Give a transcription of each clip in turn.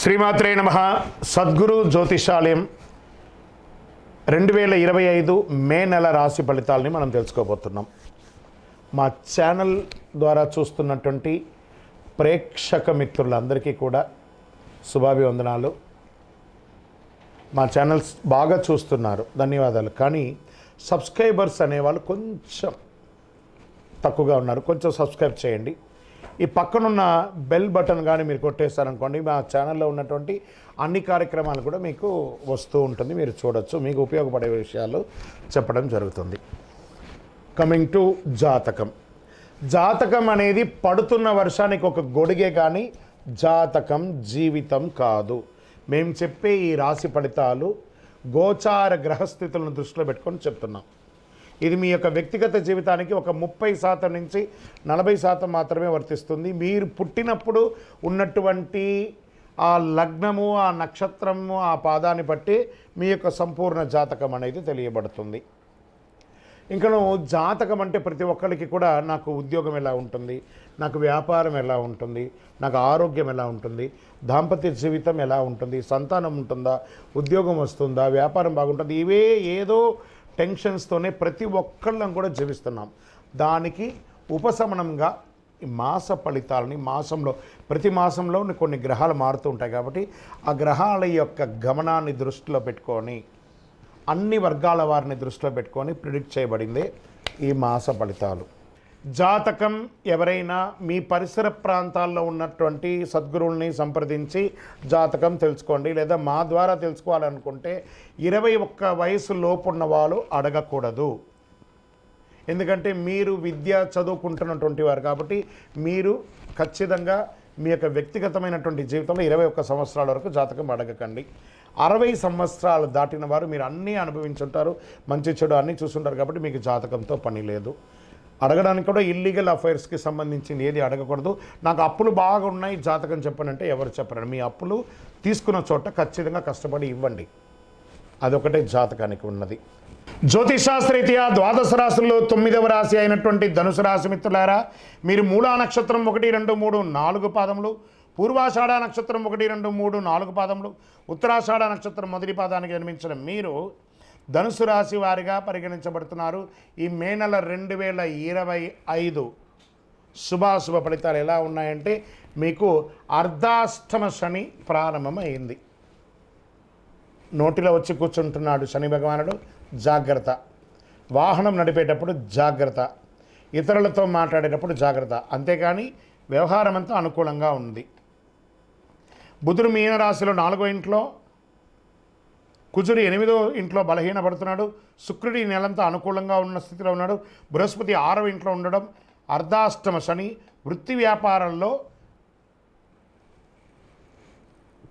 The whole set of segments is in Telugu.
శ్రీమాత్రే నమః. సద్గురు జ్యోతిషాలయం 2025 మే నెల రాశి ఫలితాలని మనం తెలుసుకోబోతున్నాం. మా ఛానల్ ద్వారా చూస్తున్నటువంటి ప్రేక్షక మిత్రులందరికీ కూడా శుభాభివందనాలు. మా ఛానల్స్ బాగా చూస్తున్నారు, ధన్యవాదాలు. కానీ సబ్స్క్రైబర్స్ అనేవాళ్ళు కొంచెం తక్కువగా ఉన్నారు, కొంచెం సబ్స్క్రైబ్ చేయండి. ఈ పక్కనున్న బెల్ బటన్ కానీ మీరు కొట్టేస్తారనుకోండి, మా ఛానల్లో ఉన్నటువంటి అన్ని కార్యక్రమాలు కూడా మీకు వస్తూ ఉంటుంది, మీరు చూడొచ్చు. మీకు ఉపయోగపడే విషయాలు చెప్పడం జరుగుతుంది. కమింగ్ టు జాతకం. జాతకం అనేది పడుతున్న వర్షానికి ఒక గొడుగే, కానీ జాతకం జీవితం కాదు. మేము చెప్పే ఈ రాశి ఫలితాలు గోచార గ్రహస్థితులను దృష్టిలో పెట్టుకొని చెప్తున్నాం. ఇది మీ యొక్క వ్యక్తిగత జీవితానికి ఒక 30% నుంచి 40% మాత్రమే వర్తిస్తుంది. మీరు పుట్టినప్పుడు ఉన్నటువంటి ఆ లగ్నము, ఆ నక్షత్రము, ఆ పాదాన్ని బట్టి మీ యొక్క సంపూర్ణ జాతకం అనేది తెలియబడుతుంది. ఇంకా జాతకం అంటే ప్రతి ఒక్కరికి కూడా నాకు ఉద్యోగం ఎలా ఉంటుంది, నాకు వ్యాపారం ఎలా ఉంటుంది, నాకు ఆరోగ్యం ఎలా ఉంటుంది, దాంపత్య జీవితం ఎలా ఉంటుంది, సంతానం ఉంటుందా, ఉద్యోగం వస్తుందా, వ్యాపారం బాగుంటుంది, ఇవే ఏదో టెన్షన్స్తోనే ప్రతి ఒక్కళ్ళం కూడా జీవిస్తున్నాం. దానికి ఉపశమనంగా ఈ మాస ఫలితాలని ప్రతి మాసంలో కొన్ని గ్రహాలు మారుతూ ఉంటాయి కాబట్టి ఆ గ్రహాల యొక్క గమనాన్ని దృష్టిలో పెట్టుకొని, అన్ని వర్గాల వారిని దృష్టిలో పెట్టుకొని ప్రిడిక్ట్ చేయబడిందే ఈ మాస ఫలితాలు. జాతకం ఎవరైనా మీ పరిసర ప్రాంతాల్లో ఉన్నటువంటి సద్గురువుల్ని సంప్రదించి జాతకం తెలుసుకోండి. లేదా మా ద్వారా తెలుసుకోవాలనుకుంటే 21 వయసు లోపు ఉన్న వాళ్ళు అడగకూడదు. ఎందుకంటే మీరు విద్య చదువుకుంటున్నటువంటి వారు కాబట్టి మీరు ఖచ్చితంగా మీ యొక్క వ్యక్తిగతమైనటువంటి జీవితంలో 21 సంవత్సరాల వరకు జాతకం అడగకండి. 60 సంవత్సరాలు దాటిన వారు మీరు అన్నీ అనుభవించుంటారు, మంచి చెడు అన్నీ చూస్తుంటారు కాబట్టి మీకు జాతకంతో పని లేదు. అడగడానికి కూడా ఇల్లీగల్ అఫైర్స్కి సంబంధించింది ఏది అడగకూడదు. నాకు అప్పులు బాగా ఉన్నాయి, జాతకం చెప్పనంటే ఎవరు చెప్పరండి. మీ అప్పులు తీసుకున్న చోట ఖచ్చితంగా కష్టపడి ఇవ్వండి, అదొకటే జాతకానికి ఉన్నది. జ్యోతిషాస్త్రరీత్యా ద్వాదశ రాశుల్లో 9వ రాశి అయినటువంటి ధనుసు రాశి మిత్రులారా, మీరు మూలా నక్షత్రం 1, 2, 3, 4 పాదములు, పూర్వాషాఢ నక్షత్రం 1, 2, 3, 4 పాదములు, ఉత్తరాషాఢ నక్షత్రం మొదటి పాదానికి జన్మించిన మీరు ధనుసు రాశి వారిగా పరిగణించబడుతున్నారు. ఈ మే నెల 2025 శుభాశుభ ఫలితాలు ఎలా ఉన్నాయంటే, మీకు అర్ధాష్టమ శని ప్రారంభమైంది. నోటిలో వచ్చి కూర్చుంటున్నాడు శని భగవానుడు, జాగ్రత్త. వాహనం నడిపేటప్పుడు జాగ్రత్త, ఇతరులతో మాట్లాడేటప్పుడు జాగ్రత్త. అంతేకాని వ్యవహారం అంతా అనుకూలంగా ఉంది. బుధుడు మీనరాశిలో 4వ ఇంట్లో, కుజుడు 8వ ఇంట్లో బలహీనపడుతున్నాడు. శుక్రుడి నెలంతా అనుకూలంగా ఉన్న స్థితిలో ఉన్నాడు. బృహస్పతి 6వ ఇంట్లో ఉండడం, అర్ధాష్టమ శని. వృత్తి వ్యాపారంలో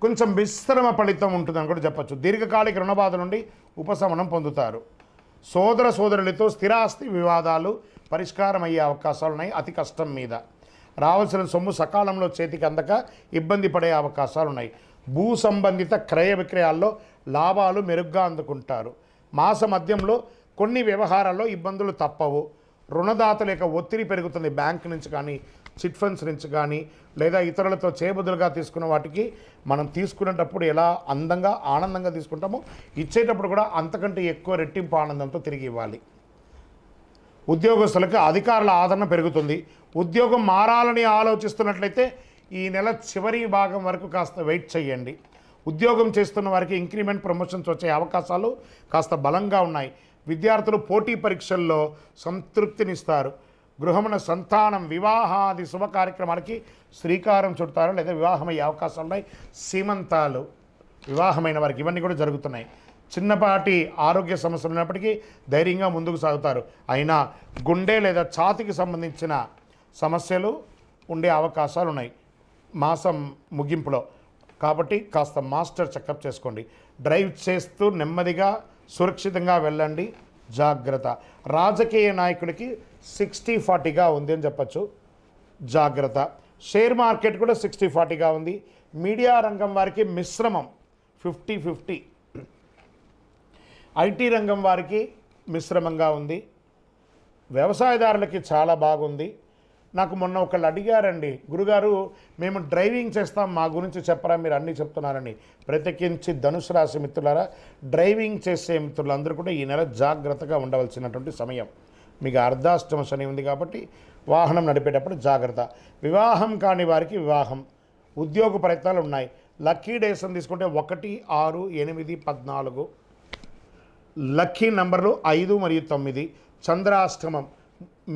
కొంచెం విశ్రమ ఫలితం ఉంటుందని కూడా చెప్పచ్చు. దీర్ఘకాలిక రుణబాధ నుండి ఉపశమనం పొందుతారు. సోదరులతో స్థిరాస్తి వివాదాలు పరిష్కారం అయ్యే అవకాశాలు ఉన్నాయి. అతి కష్టం మీద రావాల్సిన సొమ్ము సకాలంలో చేతికి అందక ఇబ్బంది పడే అవకాశాలు ఉన్నాయి. భూ సంబంధిత క్రయ విక్రయాల్లో లాభాలు మెరుగ్గా అందుకుంటారు. మాస మధ్యంలో కొన్ని వ్యవహారాల్లో ఇబ్బందులు తప్పవు. రుణదాతల యొక్క ఒత్తిడి పెరుగుతుంది. బ్యాంక్ నుంచి కానీ, చిట్ ఫండ్స్ నుంచి కానీ, లేదా ఇతరులతో చేబదులుగా తీసుకున్న వాటికి మనం తీసుకునేటప్పుడు ఎలా అందంగా ఆనందంగా తీసుకుంటామో, ఇచ్చేటప్పుడు కూడా అంతకంటే ఎక్కువ రెట్టింపు ఆనందంతో తిరిగి ఇవ్వాలి. ఉద్యోగస్తులకు అధికారుల ఆదరణ పెరుగుతుంది. ఉద్యోగం మారాలని ఆలోచిస్తున్నట్లయితే ఈ నెల చివరి భాగం వరకు కాస్త వెయిట్ చేయండి. ఉద్యోగం చేస్తున్న వారికి ఇంక్రిమెంట్, ప్రమోషన్స్ వచ్చే అవకాశాలు కాస్త బలంగా ఉన్నాయి. విద్యార్థులు పోటీ పరీక్షల్లో సంతృప్తినిస్తారు. గృహమున సంతానం, వివాహాది శుభ కార్యక్రమాలకి శ్రీకారం చుడతారు, లేదా వివాహమయ్యే అవకాశాలు ఉన్నాయి. సీమంతాలు, వివాహమైన వారికి ఇవన్నీ కూడా జరుగుతున్నాయి. చిన్నపాటి ఆరోగ్య సమస్యలు ఉన్నప్పటికీ ధైర్యంగా ముందుకు సాగుతారు. అయినా గుండె లేదా ఛాతీకి సంబంధించిన సమస్యలు ఉండే అవకాశాలు ఉన్నాయి మాసం ముగింపులో. కాబట్టి కాస్త మాస్టర్ చెకప్ చేసుకోండి. డ్రైవ్ చేస్తూ నెమ్మదిగా సురక్షితంగా వెళ్ళండి, జాగ్రత్త. రాజకీయ నాయకుడికి 60-40గా ఉంది అని చెప్పచ్చు, జాగ్రత్త. షేర్ మార్కెట్ కూడా 60-40గా ఉంది. మీడియా రంగం వారికి మిశ్రమం, 50-50. ఐటీ రంగం వారికి మిశ్రమంగా ఉంది. వ్యవసాయదారులకి చాలా బాగుంది. నాకు మొన్న ఒకళ్ళు అడిగారండి, గురుగారు మేము డ్రైవింగ్ చేస్తాం, మా గురించి చెప్పరా, మీరు అన్నీ చెప్తున్నారని. ప్రత్యేకించి ధనుసు రాశి మిత్రులారా, డ్రైవింగ్ చేసే మిత్రులందరూ కూడా ఈ నెల జాగ్రత్తగా ఉండవలసినటువంటి సమయం. మీకు అర్ధాష్టమ శని ఉంది కాబట్టి వాహనం నడిపేటప్పుడు జాగ్రత్త. వివాహం కాని వారికి వివాహం, ఉద్యోగ ప్రయత్నాలు ఉన్నాయి. లక్కీ డేస్ అని తీసుకుంటే 1, 6, 8, 14. లక్కీ నంబర్లు 5 మరియు 9. చంద్రాష్టమం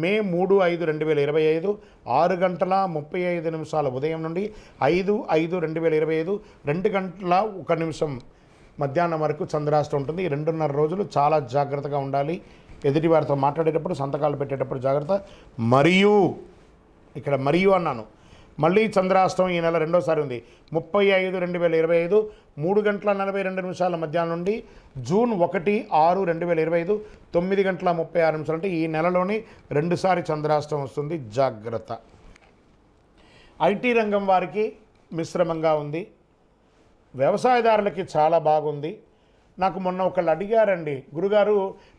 మే 3, 5, 2025 6:35 ఉదయం నుండి 5, 5, 2025 2:01 మధ్యాహ్నం వరకు చంద్రాష్టమం ఉంటుంది. ఈ 2.5 రోజులు చాలా జాగ్రత్తగా ఉండాలి. ఎదుటి వారితో మాట్లాడేటప్పుడు, సంతకాలు పెట్టేటప్పుడు జాగ్రత్త. మరియు ఇక్కడ మరియు అన్నాను, మళ్ళీ చంద్రాష్టమం ఈ నెల రెండోసారి ఉంది. 30, 5, 2025 3:42 మధ్యాహ్నం నుండి జూన్ 1, 6, 2025 9:36 అంటే ఈ నెలలోని 2 సారి చంద్రాష్టమం వస్తుంది. జాగ్రత్త. ఐటీ రంగం వారికి మిశ్రమంగా ఉంది. వ్యవసాయదారులకి చాలా బాగుంది. నాకు మొన్న ఒకళ్ళు అడిగారండి, గురుగారు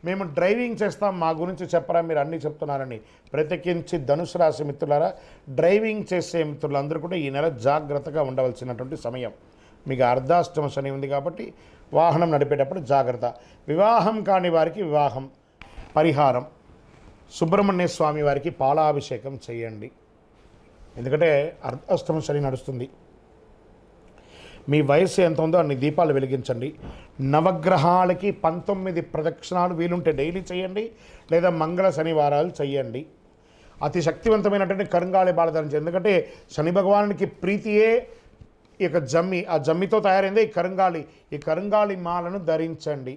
మేము డ్రైవింగ్ చేస్తాం, మా గురించి చెప్పరా, మీరు అన్నీ చెప్తున్నారని. ప్రత్యేకించి ధనుసు రాశి మిత్రులారా, డ్రైవింగ్ చేసే మిత్రులందరూ కూడా ఈ నెల జాగ్రత్తగా ఉండవలసినటువంటి సమయం. మీకు అర్ధాష్టమ శని ఉంది కాబట్టి వాహనం నడిపేటప్పుడు జాగ్రత్త. వివాహం కాని వారికి వివాహం, పరిహారం సుబ్రహ్మణ్య స్వామి వారికి పాలాభిషేకం చేయండి. ఎందుకంటే అర్ధాష్టమ శని నడుస్తుంది. మీ వయస్సు ఎంత ఉందో అన్ని దీపాలు వెలిగించండి. నవగ్రహాలకి 19 ప్రదక్షిణాలు వీలుంటే డైలీ చేయండి, లేదా మంగళ శనివారాలు చేయండి. అతి శక్తివంతమైనటువంటి కరుంగాళి బాల ధరించండి. ఎందుకంటే శని భగవానునికి ప్రీతియే ఈ యొక్క జమ్మి, ఆ జమ్మితో తయారైందే ఈ కరుంగాళి. ఈ కరుంగాళి మాలను ధరించండి.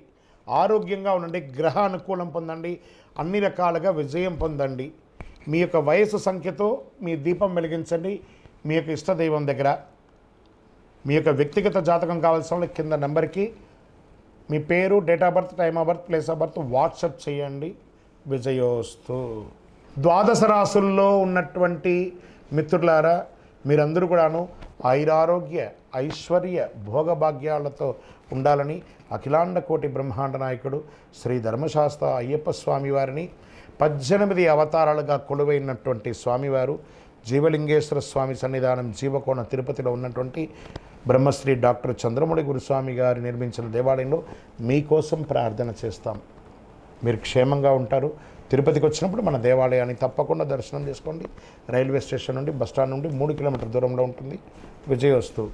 ఆరోగ్యంగా ఉండండి, గ్రహ అనుకూలం పొందండి, అన్ని రకాలుగా విజయం పొందండి. మీ యొక్క వయసు సంఖ్యతో మీ దీపం వెలిగించండి. మీ యొక్క ఇష్టదైవం దగ్గర మీ యొక్క వ్యక్తిగత జాతకం కావాల్సిన వాళ్ళు కింద నెంబర్కి మీ పేరు, date of birth, time of birth, place of birth WhatsApp చేయండి. విజయోస్తు. ద్వాదశ రాశుల్లో ఉన్నటువంటి మిత్రులారా, మీరందరూ కూడాను ఆయురారోగ్య, ఐశ్వర్య, భోగభాగ్యాలతో ఉండాలని అఖిలాండ కోటి బ్రహ్మాండ నాయకుడు శ్రీ ధర్మశాస్త్ర అయ్యప్ప స్వామి వారిని 18 అవతారాలుగా కొలువైనటువంటి స్వామివారు జీవలింగేశ్వర స్వామి సన్నిధానం జీవకోణ తిరుపతిలో ఉన్నటువంటి బ్రహ్మశ్రీ డాక్టర్ చంద్రమౌళి గురుస్వామి గారు నిర్మించిన దేవాలయంలో మీకోసం ప్రార్థన చేస్తాం. మీరు క్షేమంగా ఉంటారు. తిరుపతికి వచ్చినప్పుడు మన దేవాలయాన్ని తప్పకుండా దర్శనం చేసుకోండి. రైల్వే స్టేషన్ నుండి, బస్టాండ్ నుండి 3 కిలోమీటర్ల దూరంలో ఉంటుంది. విజయోస్తు.